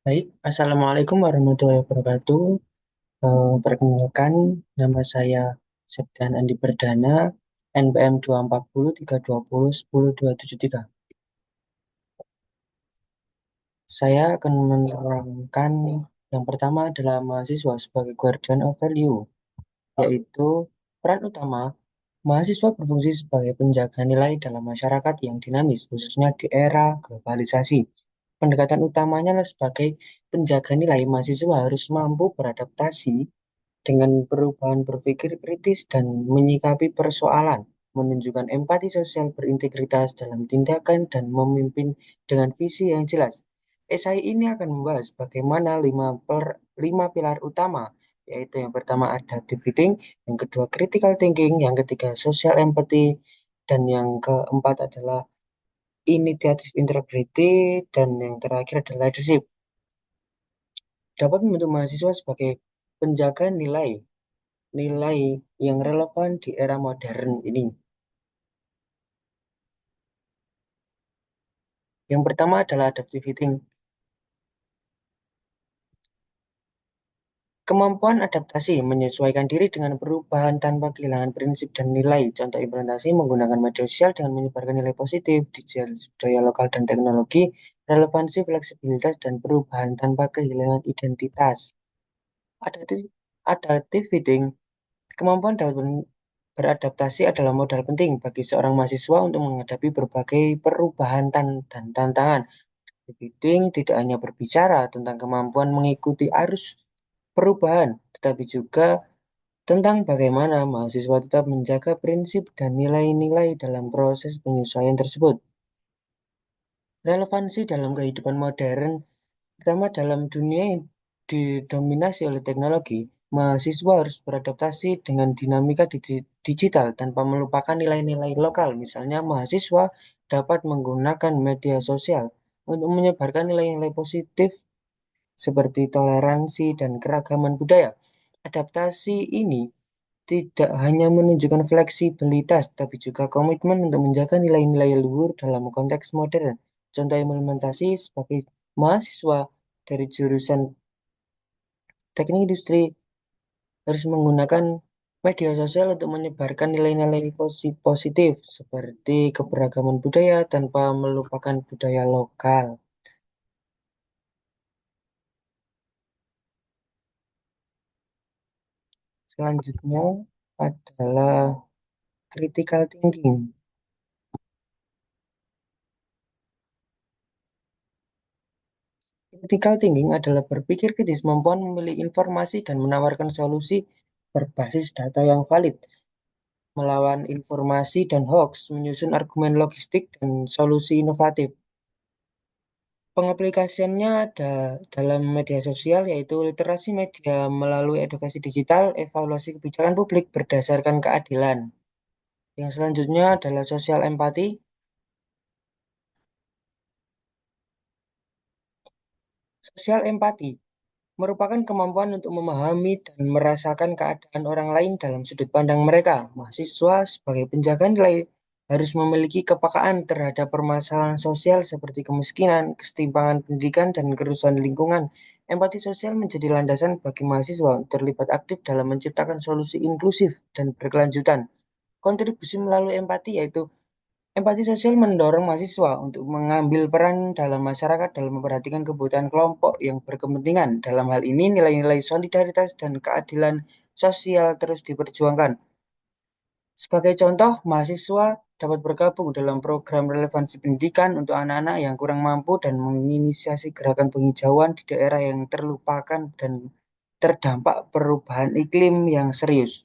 Baik, Assalamualaikum warahmatullahi wabarakatuh. Perkenalkan, nama saya Septian Andi Perdana, NPM 240 320 10 273. Saya akan menerangkan yang pertama adalah mahasiswa sebagai guardian of value, yaitu peran utama mahasiswa berfungsi sebagai penjaga nilai dalam masyarakat yang dinamis, khususnya di era globalisasi. Pendekatan utamanya adalah sebagai penjaga nilai, mahasiswa harus mampu beradaptasi dengan perubahan berpikir kritis dan menyikapi persoalan, menunjukkan empati sosial berintegritas dalam tindakan dan memimpin dengan visi yang jelas. Esai ini akan membahas bagaimana lima pilar utama, yaitu yang pertama adaptive thinking, yang kedua critical thinking, yang ketiga social empathy, dan yang keempat adalah initiative integrity, dan yang terakhir adalah leadership. Dapat membentuk mahasiswa sebagai penjaga nilai nilai yang relevan di era modern ini. Yang pertama adalah adaptive thinking. Kemampuan adaptasi menyesuaikan diri dengan perubahan tanpa kehilangan prinsip dan nilai. Contoh implementasi menggunakan media sosial dengan menyebarkan nilai positif, digital budaya lokal dan teknologi, relevansi, fleksibilitas, dan perubahan tanpa kehilangan identitas. Adaptive, adaptive thinking, kemampuan dapat beradaptasi adalah modal penting bagi seorang mahasiswa untuk menghadapi berbagai perubahan dan tantangan. Marketing tidak hanya berbicara tentang kemampuan mengikuti arus perubahan, tetapi juga tentang bagaimana mahasiswa tetap menjaga prinsip dan nilai-nilai dalam proses penyesuaian tersebut. Relevansi dalam kehidupan modern, terutama dalam dunia yang didominasi oleh teknologi, mahasiswa harus beradaptasi dengan dinamika digital tanpa melupakan nilai-nilai lokal. Misalnya, mahasiswa dapat menggunakan media sosial untuk menyebarkan nilai-nilai positif seperti toleransi dan keragaman budaya. Adaptasi ini tidak hanya menunjukkan fleksibilitas, tapi juga komitmen untuk menjaga nilai-nilai luhur dalam konteks modern. Contoh implementasi sebagai mahasiswa dari jurusan teknik industri harus menggunakan media sosial untuk menyebarkan nilai-nilai positif seperti keberagaman budaya tanpa melupakan budaya lokal. Selanjutnya adalah critical thinking. Critical thinking adalah berpikir kritis, kemampuan memilih informasi dan menawarkan solusi berbasis data yang valid, melawan informasi dan hoax, menyusun argumen logistik dan solusi inovatif. Pengaplikasiannya ada dalam media sosial, yaitu literasi media melalui edukasi digital, evaluasi kebijakan publik berdasarkan keadilan. Yang selanjutnya adalah sosial empati. Sosial empati merupakan kemampuan untuk memahami dan merasakan keadaan orang lain dalam sudut pandang mereka. Mahasiswa sebagai penjaga nilai harus memiliki kepekaan terhadap permasalahan sosial seperti kemiskinan, kesetimpangan pendidikan, dan kerusakan lingkungan. Empati sosial menjadi landasan bagi mahasiswa untuk terlibat aktif dalam menciptakan solusi inklusif dan berkelanjutan. Kontribusi melalui empati yaitu empati sosial mendorong mahasiswa untuk mengambil peran dalam masyarakat dalam memperhatikan kebutuhan kelompok yang berkepentingan. Dalam hal ini, nilai-nilai solidaritas dan keadilan sosial terus diperjuangkan. Sebagai contoh, mahasiswa dapat bergabung dalam program relevansi pendidikan untuk anak-anak yang kurang mampu dan menginisiasi gerakan penghijauan di daerah yang terlupakan dan terdampak perubahan iklim yang serius.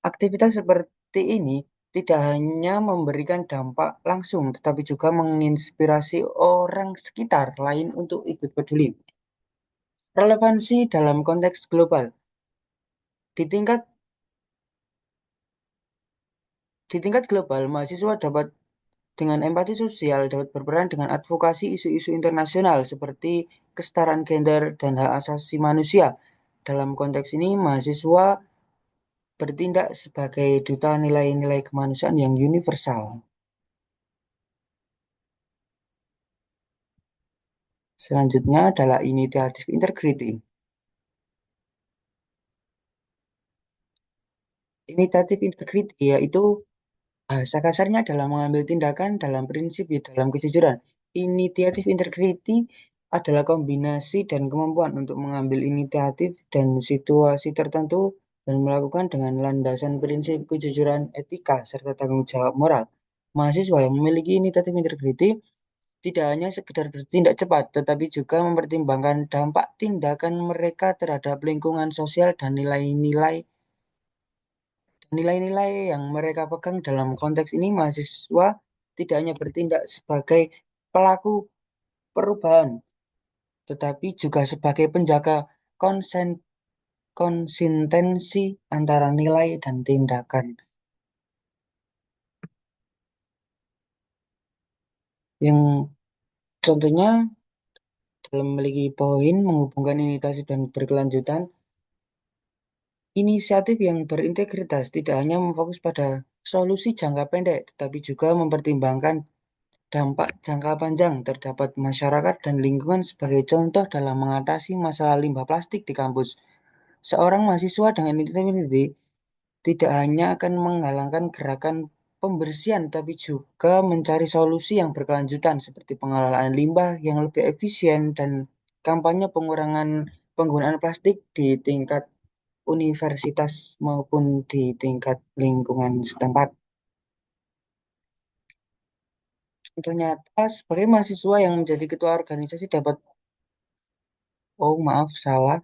Aktivitas seperti ini tidak hanya memberikan dampak langsung, tetapi juga menginspirasi orang sekitar lain untuk ikut peduli. Relevansi dalam konteks global. Di tingkat di tingkat global, mahasiswa dapat dengan empati sosial dapat berperan dengan advokasi isu-isu internasional seperti kesetaraan gender dan hak asasi manusia. Dalam konteks ini, mahasiswa bertindak sebagai duta nilai-nilai kemanusiaan yang universal. Selanjutnya adalah initiative integrity. Initiative integrity yaitu bahasa kasarnya adalah mengambil tindakan dalam prinsip ya dalam kejujuran. Initiative integrity adalah kombinasi dan kemampuan untuk mengambil inisiatif dan situasi tertentu dan melakukan dengan landasan prinsip kejujuran, etika, serta tanggung jawab moral. Mahasiswa yang memiliki initiative integrity tidak hanya sekedar bertindak cepat, tetapi juga mempertimbangkan dampak tindakan mereka terhadap lingkungan sosial dan nilai-nilai yang mereka pegang. Dalam konteks ini, mahasiswa tidak hanya bertindak sebagai pelaku perubahan, tetapi juga sebagai penjaga konsen konsistensi antara nilai dan tindakan. Yang contohnya dalam memiliki poin menghubungkan inisiatif dan berkelanjutan, inisiatif yang berintegritas tidak hanya memfokus pada solusi jangka pendek, tetapi juga mempertimbangkan dampak jangka panjang terdapat masyarakat dan lingkungan. Sebagai contoh dalam mengatasi masalah limbah plastik di kampus. Seorang mahasiswa dengan integritas tidak hanya akan menggalangkan gerakan pembersihan, tapi juga mencari solusi yang berkelanjutan seperti pengelolaan limbah yang lebih efisien dan kampanye pengurangan penggunaan plastik di tingkat universitas maupun di tingkat lingkungan setempat. Ternyata sebagai mahasiswa yang menjadi ketua organisasi dapat, oh maaf salah,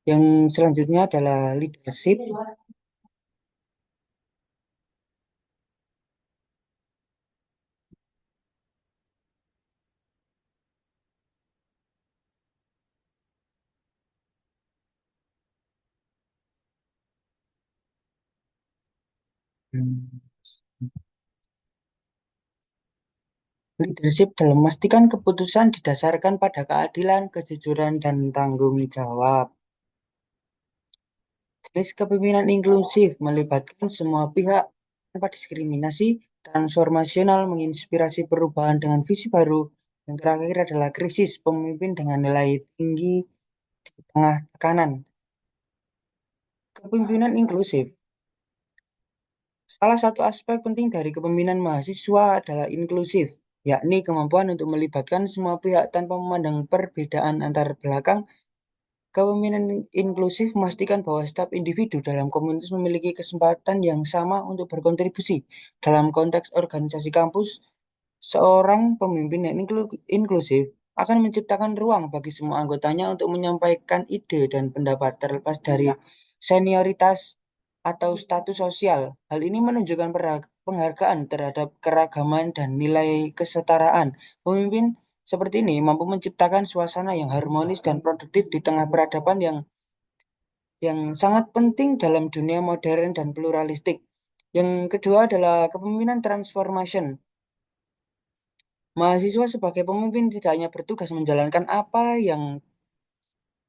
yang selanjutnya adalah leadership. Hmm. Leadership dalam memastikan keputusan didasarkan pada keadilan, kejujuran, dan tanggung jawab. Jenis kepemimpinan inklusif melibatkan semua pihak tanpa diskriminasi, transformasional, menginspirasi perubahan dengan visi baru. Yang terakhir adalah krisis pemimpin dengan nilai tinggi di tengah tekanan. Kepemimpinan inklusif. Salah satu aspek penting dari kepemimpinan mahasiswa adalah inklusif, yakni kemampuan untuk melibatkan semua pihak tanpa memandang perbedaan antar belakang. Kepemimpinan inklusif memastikan bahwa setiap individu dalam komunitas memiliki kesempatan yang sama untuk berkontribusi. Dalam konteks organisasi kampus, seorang pemimpin yang inklusif akan menciptakan ruang bagi semua anggotanya untuk menyampaikan ide dan pendapat terlepas dari senioritas atau status sosial. Hal ini menunjukkan penghargaan terhadap keragaman dan nilai kesetaraan. Pemimpin seperti ini mampu menciptakan suasana yang harmonis dan produktif di tengah peradaban yang sangat penting dalam dunia modern dan pluralistik. Yang kedua adalah kepemimpinan transformation. Mahasiswa sebagai pemimpin tidak hanya bertugas menjalankan apa yang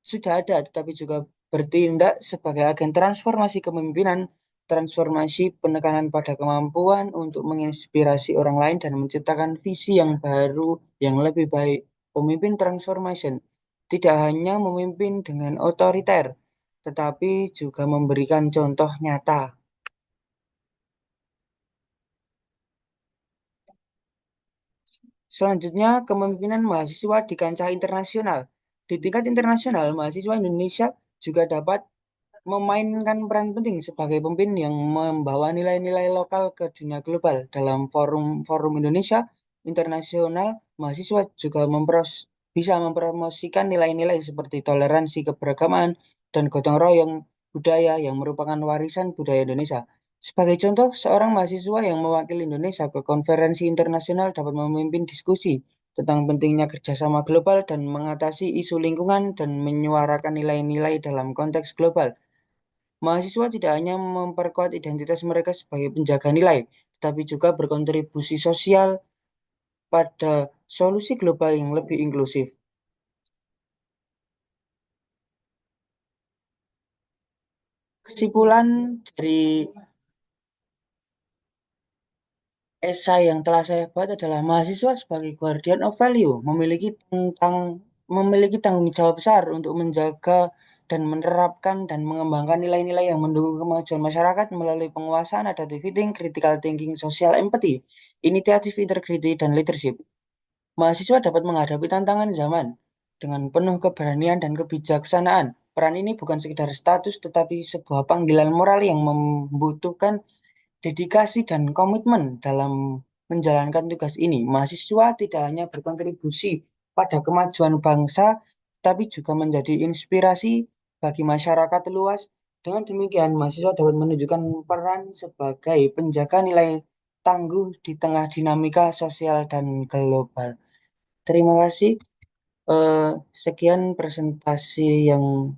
sudah ada, tetapi juga bertindak sebagai agen transformasi kepemimpinan, transformasi penekanan pada kemampuan untuk menginspirasi orang lain dan menciptakan visi yang baru yang lebih baik. Pemimpin transformation tidak hanya memimpin dengan otoriter, tetapi juga memberikan contoh nyata. Selanjutnya, kepemimpinan mahasiswa di kancah internasional. Di tingkat internasional, mahasiswa Indonesia juga dapat memainkan peran penting sebagai pemimpin yang membawa nilai-nilai lokal ke dunia global. Dalam forum-forum Indonesia internasional, mahasiswa juga bisa mempromosikan nilai-nilai seperti toleransi keberagaman dan gotong royong budaya yang merupakan warisan budaya Indonesia. Sebagai contoh, seorang mahasiswa yang mewakili Indonesia ke konferensi internasional dapat memimpin diskusi tentang pentingnya kerjasama global dan mengatasi isu lingkungan dan menyuarakan nilai-nilai dalam konteks global. Mahasiswa tidak hanya memperkuat identitas mereka sebagai penjaga nilai, tetapi juga berkontribusi sosial pada solusi global yang lebih inklusif. Kesimpulan dari Esai yang telah saya buat adalah mahasiswa sebagai guardian of value, memiliki tanggung jawab besar untuk menjaga dan menerapkan dan mengembangkan nilai-nilai yang mendukung kemajuan masyarakat melalui penguasaan adaptive thinking, critical thinking, social empathy, initiative integrity, dan leadership. Mahasiswa dapat menghadapi tantangan zaman dengan penuh keberanian dan kebijaksanaan. Peran ini bukan sekedar status, tetapi sebuah panggilan moral yang membutuhkan dedikasi dan komitmen dalam menjalankan tugas ini. Mahasiswa tidak hanya berkontribusi pada kemajuan bangsa, tapi juga menjadi inspirasi bagi masyarakat luas. Dengan demikian, mahasiswa dapat menunjukkan peran sebagai penjaga nilai tangguh di tengah dinamika sosial dan global. Terima kasih. Eh, Sekian presentasi yang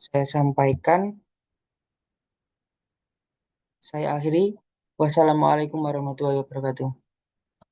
saya sampaikan. Saya akhiri. Wassalamualaikum warahmatullahi wabarakatuh.